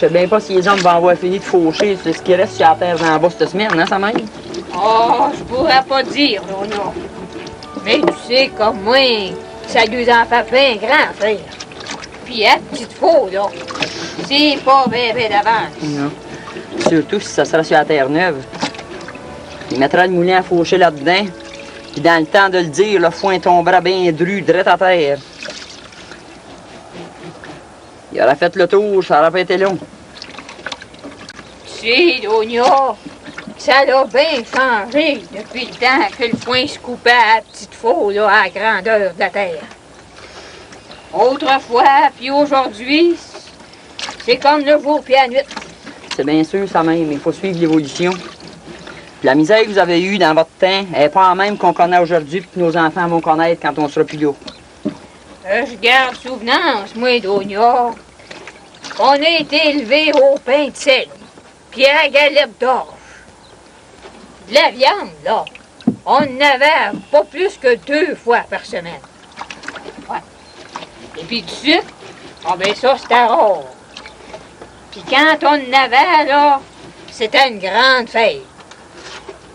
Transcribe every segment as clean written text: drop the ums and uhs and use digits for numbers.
sais bien pas si les hommes vont avoir fini de faucher. C'est ce qui reste sur la terre en bas cette semaine, hein, sa mère? Oh, je pourrais pas dire, non. Mais tu sais, comme moi, ça nous en fait bien grand, frère. Puis la petite faux, là, c'est pas bébé d'avance. Non. Surtout si ça sera sur la terre neuve. Il mettra le moulin à faucher là-dedans. Puis dans le temps de le dire, le foin tombera bien dru, drette à terre. Il aura fait le tour, ça aura pas été long. Tu sais, Donia, ça l'a bien changé depuis le temps que le foin se coupait à la petite faux, là, à la grandeur de la terre. Autrefois, puis aujourd'hui, c'est comme le jour puis la nuit. C'est bien sûr ça même, il faut suivre l'évolution. Puis la misère que vous avez eue dans votre temps, elle n'est pas la même qu'on connaît aujourd'hui et que nos enfants vont connaître quand on sera plus là. Je garde souvenance, moi, Donia. On a été élevés au pain de sel, puis à la galette d'orge. De la viande, là, on en avait pas plus que 2 fois par semaine. Ouais. Et puis du sucre, ah ben ça, c'était rare. Puis quand on en avait, là, c'était une grande fête.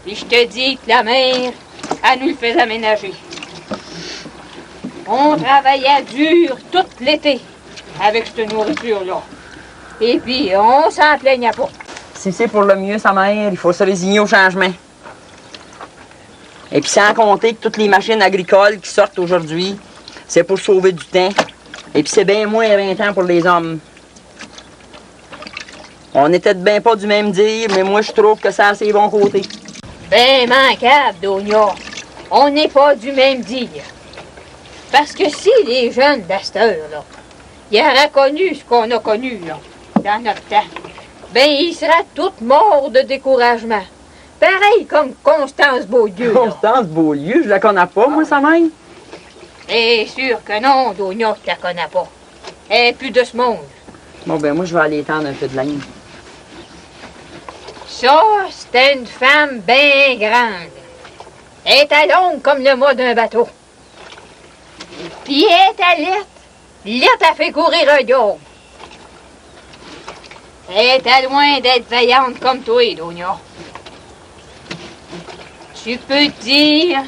Puis je te dis que la mère, elle nous le faisait aménager. On travaillait dur tout l'été avec cette nourriture-là. Et puis, on s'en plaignait pas. Si c'est pour le mieux, sa mère, il faut se résigner au changement. Et puis sans compter que toutes les machines agricoles qui sortent aujourd'hui, c'est pour sauver du temps. Et puis c'est bien moins 20 ans pour les hommes. On n'était bien pas du même dire, mais moi je trouve que ça a ses bons côtés. Ben manquable, Donia. On n'est pas du même dire. Parce que si les jeunes d'Asteur, là, ils auraient connu ce qu'on a connu, là, dans notre temps, ben ils seraient tous morts de découragement. Pareil comme Constance Beaulieu. Constance Beaulieu, je la connais pas, moi, sa mère. C'est sûr que non, Donia, tu la connais pas. Elle est plus de ce monde. Bon, ben moi, je vais aller étendre un peu de laine. Ça, c'était une femme bien grande. Elle était longue comme le mât d'un bateau. Puis elle était laite. Laite a fait courir un diable. Elle était loin d'être vaillante comme toi, Donia. Tu peux te dire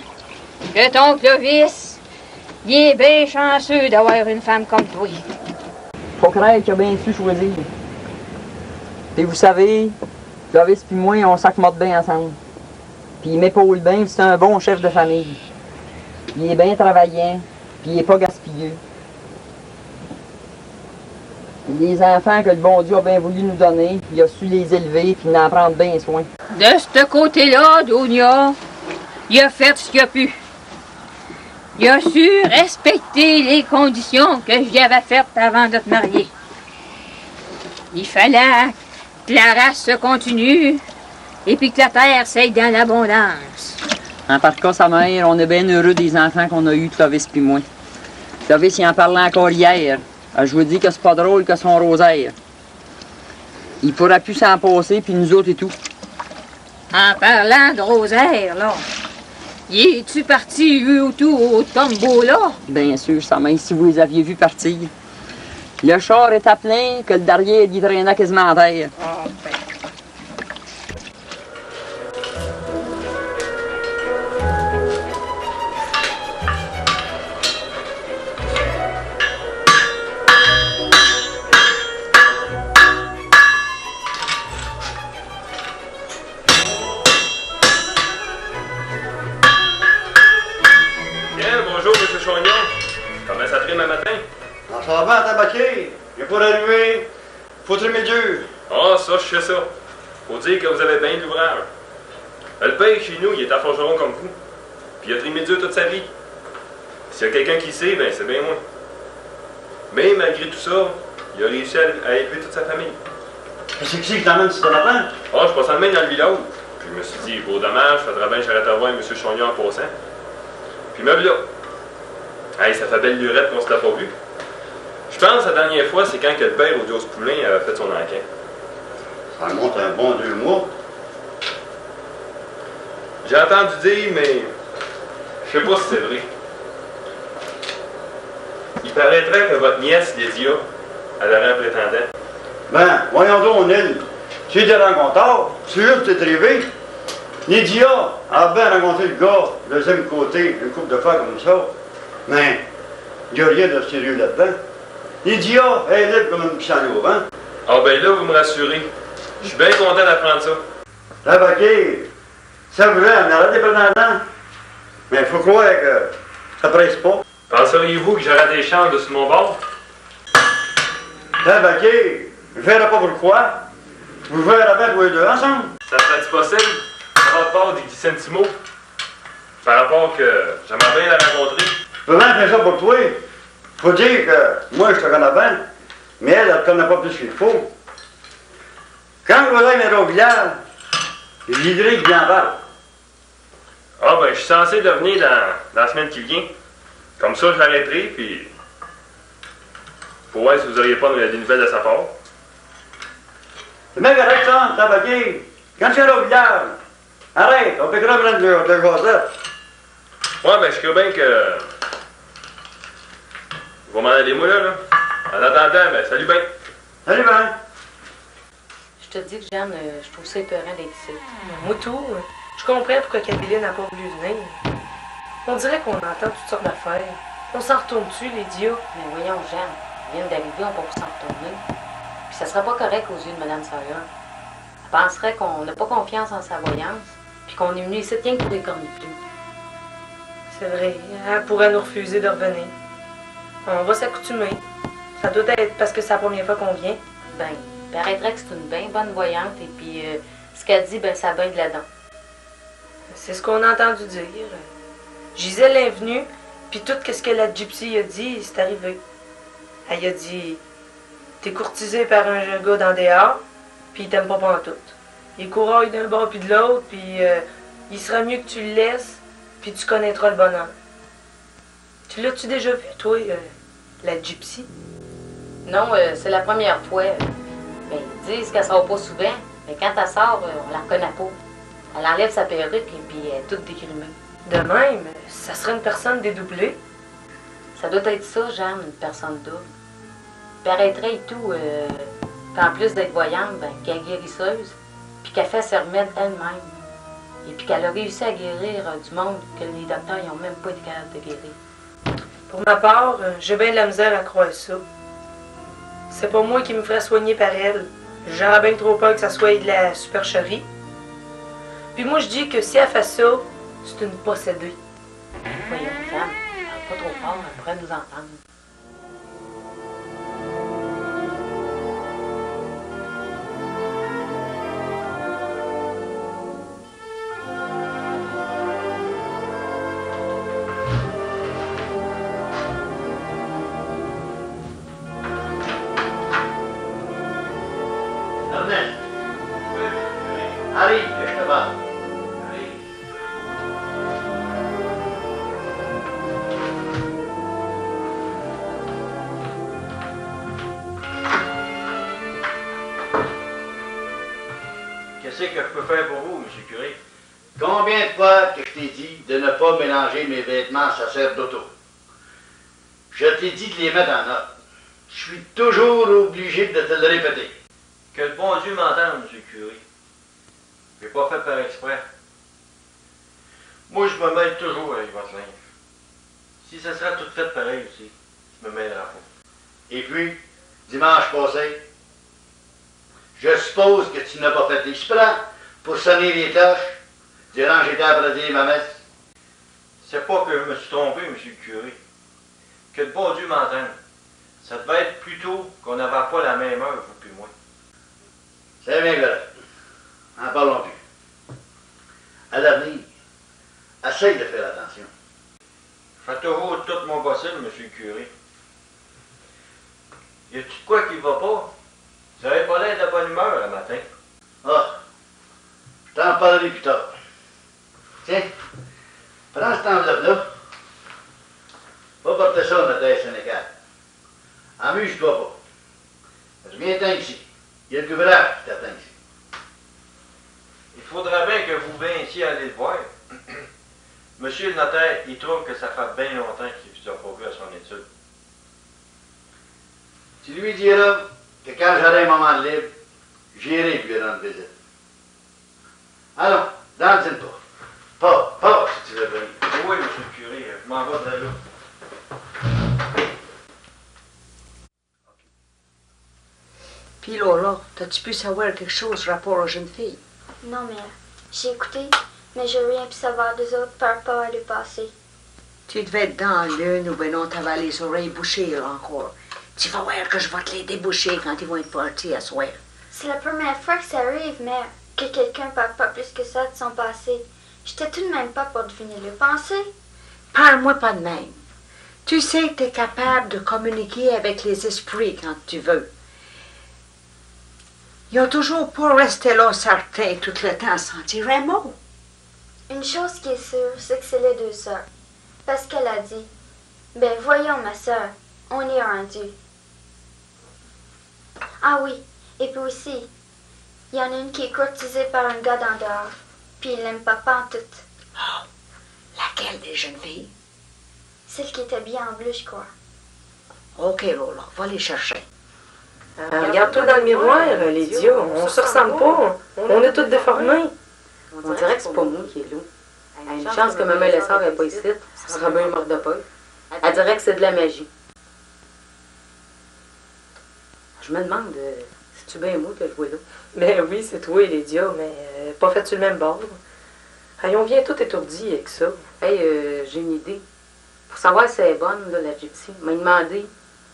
que ton Clovis, il est bien chanceux d'avoir une femme comme toi. Faut croire qu'il a bien su choisir. Et vous savez, Clovis puis moi, on s'accommode bien ensemble. Puis il m'épaule bien, c'est un bon chef de famille. Il est bien travaillant, puis il est pas gaspilleux. Les enfants que le bon Dieu a bien voulu nous donner, il a su les élever, puis en prendre bien soin. De ce côté-là, Donia, il a fait ce qu'il a pu. Il a su respecter les conditions que j'y avais faites avant de te marier. Il fallait que la race se continue et puis que la terre s'aille dans l'abondance. En par cas, sa mère, on est bien heureux des enfants qu'on a eus, Clovis puis moi. Clovis, il en parlait encore hier. Je vous dis que c'est pas drôle que son rosaire. Il pourra plus s'en passer, puis nous autres et tout. En parlant de rosaire, là, y es-tu parti, lui, ou tout, au tombeau, là? Bien sûr, sa mère, si vous les aviez vus partir. Le char était plein, que le derrière, il traînait quasiment en terre. Ah, ben. Ça va bien à tabaquer, il n'y a pas d'arrivée, faut trimer dur. Ah, ça, je sais ça. Faut dire que vous avez bien de l'ouvrage. Le père, chez nous, il est à forgeron comme vous. Puis il a trimé dur toute sa vie. S'il y a quelqu'un qui sait, ben c'est bien moi. Mais malgré tout ça, il a réussi à élever toute sa famille. Qu'est-ce que c'est qui t'emmène ce matin? Ah, je passe en main dans le village. Puis je me suis dit, beau dommage, faudrait bien que j'arrête à voir M. Chagnon en passant. Puis me voilà. Hey, ça fait belle lurette qu'on se l'a pas vu. Je pense que la dernière fois, c'est quand que le père au Dios Poulain avait fait son enquête. Ça remonte un bon 2 mois. J'ai entendu dire, mais je sais pas si c'est vrai. Il paraîtrait que votre nièce, Lydia, elle aurait un prétendant. Ben, voyons donc, Nil. Tu es des rencontres, tu veux t'es rêvé. Lydia a bien rencontré le gars, le deuxième côté, une couple de fois comme ça. Mais, il n'y a rien de sérieux là-dedans. Lydia est libre comme une pissenlit au vent. Ah ben là, vous me rassurez. Je suis bien content d'apprendre ça. Tabaquet, c'est vrai, on arrête des prétendants. Mais il faut croire que ça presse pas. Penseriez-vous que j'aurais des chances de sur mon bord? Tabaquet, je ne verrai pas pourquoi. Vous verrez bien tous les deux ensemble. Ça serait-tu possible? Par rapport d'Iggy Sentimo? Par rapport que j'aimerais bien la rencontrer. Je peux bien faire ça pour toi. Faut dire que moi, je te connais bien, mais elle ne te connaît pas plus qu'il faut. Quand vous allez venir au village, je dirai que bien parle. Ah ben, je suis censé devenir dans la semaine qui vient. Comme ça, je l'arrêterai, puis... Pour voir si vous n'auriez pas des nouvelles de sa part. C'est bien correct, ça, Tabaquet. Quand tu es au village, arrête, on peut grave prendre de Joseph. Ouais, ben, je crois bien que... Je vais m'en aller, moi, là. En attendant, ben, salut bien. Salut, ben. Je te dis que Jeanne, je trouve ça épeurant d'être ici. Moi tout, je comprends pourquoi Caméline n'a pas voulu venir. On dirait qu'on entend toutes sortes d'affaires. On s'en retourne-tu, Lydia? Mais voyons, Jeanne, ils viennent d'arriver, on va pas s'en retourner. Puis ça serait pas correct aux yeux de Mme Sawyer. Elle penserait qu'on n'a pas confiance en sa voyance, puis qu'on est venu ici rien que pour les cornifleux. C'est vrai, elle pourrait nous refuser de revenir. On va s'accoutumer. Ça doit être parce que c'est la première fois qu'on vient. Ben, il paraîtrait que c'est une bien bonne voyante, et puis ce qu'elle dit, ben ça baigne là-dedans. C'est ce qu'on a entendu dire. Gisèle est venue, puis tout ce que la gypsy a dit, c'est arrivé. Elle a dit, t'es courtisé par un gars dans des arts, puis il t'aime pas pantoute. Il couraille d'un bord puis de l'autre, puis il sera mieux que tu le laisses, puis tu connaîtras le bonheur. Tu l'as-tu déjà vu, toi, la gypsy? Non, c'est la première fois. Mais ils disent qu'elle sort pas souvent, mais quand elle sort, on la reconnaît pas. Elle enlève sa perruque et puis elle est toute dégrimée. De même, ça serait une personne dédoublée. Ça doit être ça, Jeanne, une personne double. Il paraîtrait et tout qu'en plus d'être voyante, ben, qu'elle est guérisseuse, puis qu'elle fait ses remèdes elle-même. Et puis qu'elle a réussi à guérir du monde que les docteurs n'ont même pas été capables de guérir. Pour ma part, j'ai bien de la misère à croire ça. C'est pas moi qui me ferais soigner par elle. J'aurais bien trop peur que ça soit de la supercherie. Puis moi, je dis que si elle fait ça, c'est une possédée. Voyons, Jeanne, parle pas trop fort, elle pourrait nous entendre. Ernest. Arrive, que je te parle. Arrive. Qu'est-ce que je peux faire pour vous, M. Curé? Combien de fois que je t'ai dit de ne pas mélanger mes vêtements à chasseur d'auto? Je t'ai dit de les mettre en ordre. Je suis toujours obligé de te le répéter. Que le bon Dieu m'entende, M. Curé. Je n'ai pas fait par exprès. Moi, je me mêle toujours avec votre linge. Si ça serait tout fait pareil aussi, je me mêlerais pas. Et puis, dimanche passé, je suppose que tu n'as pas fait exprès pour sonner les cloches durant que j'étais à présider ma messe. C'est pas que je me suis trompé, M. le curé. Que le bon Dieu m'entende. Ça devait être plutôt qu'on n'avait pas la même heure, vous puis moi. C'est bien correct. N'en parlons plus. À l'avenir, essaye de faire attention. Je fais toujours tout mon possible, M. le curé. Y a-tu de quoi qui va pas? Vous avez pas l'air de bonne humeur le matin. Ah, je t'en parlerai plus tard. Tiens, prends cette enveloppe-là. Va porter ça au notaire Sénécal. Amuse-toi pas. Reviens-t'en ici. Il y a le gouverneur qui t'attend ici. Il faudrait bien que vous veniez aller le voir. Monsieur le notaire, il trouve que ça fait bien longtemps qu'il ne vous a pas vu à son étude. Tu lui diras que quand j'aurai un moment de libre, j'irai lui rendre visite. Allons, dans le pas. Pas, si tu veux venir. Oui, monsieur le curé, je m'en vais de là. Puis Lola, t'as-tu pu savoir quelque chose rapport aux jeunes filles? Non, mère. J'ai écouté, mais j'ai rien pu savoir des autres par rapport à le passé. Tu devais être dans l'une ou ben non, t'avais les oreilles bouchées là, encore. Tu vas voir que je vais te les déboucher quand ils vont être partis à soir. C'est la première fois que ça arrive, mère, que quelqu'un parle pas plus que ça de son passé. J'étais tout de même pas pour deviner le passé. Parle-moi pas de même. Tu sais que t'es capable de communiquer avec les esprits quand tu veux. Ils ont toujours pas resté là certains tout le temps sans dire un mot. Une chose qui est sûre, c'est que c'est les deux sœurs. Parce qu'elle a dit, ben voyons ma sœur, on est rendu. Ah oui, et puis aussi, il y en a une qui est courtisée par un gars d'en dehors, puis il l'aime pas pantoute. Oh, laquelle des jeunes filles? Celle qui est habillée en bleu, je crois. OK, Lola, va les chercher. Regarde-toi dans le miroir, Lydia. On se ressemble pas. On est toutes déformées. On dirait que c'est pas moi qui est loup. Une chance que maman Lessard n'est pas ici. Ça serait bien morte de peur. Elle dirait que c'est de la magie. Je me demande, c'est-tu bien moi que je vois là? Ben oui, c'est toi, Lydia, mais pas fait sur le même bord. Hey, on vient tout étourdi avec ça. Hey, j'ai une idée. Pour savoir si elle est bonne, là, la gypsy, m'a demandé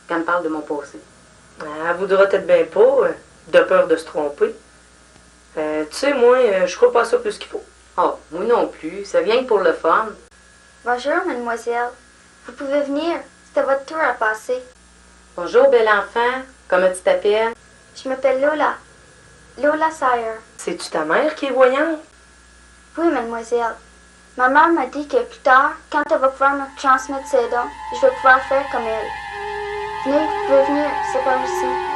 qu'elle me parle de mon passé. Elle voudra peut-être bien pas, de peur de se tromper. Tu sais, moi, je crois pas à ça plus qu'il faut. Oh, moi non plus. Ça vient que pour le fun. Bonjour, mademoiselle. Vous pouvez venir. C'était votre tour à passer. Bonjour, bel enfant. Comment tu t'appelles? Je m'appelle Lola. Lola Sire. C'est-tu ta mère qui est voyante? Oui, mademoiselle. Ma mère m'a dit que plus tard, quand elle va pouvoir me transmettre ses dons, je vais pouvoir faire comme elle. Venez, vous pouvez venir, c'est par ici.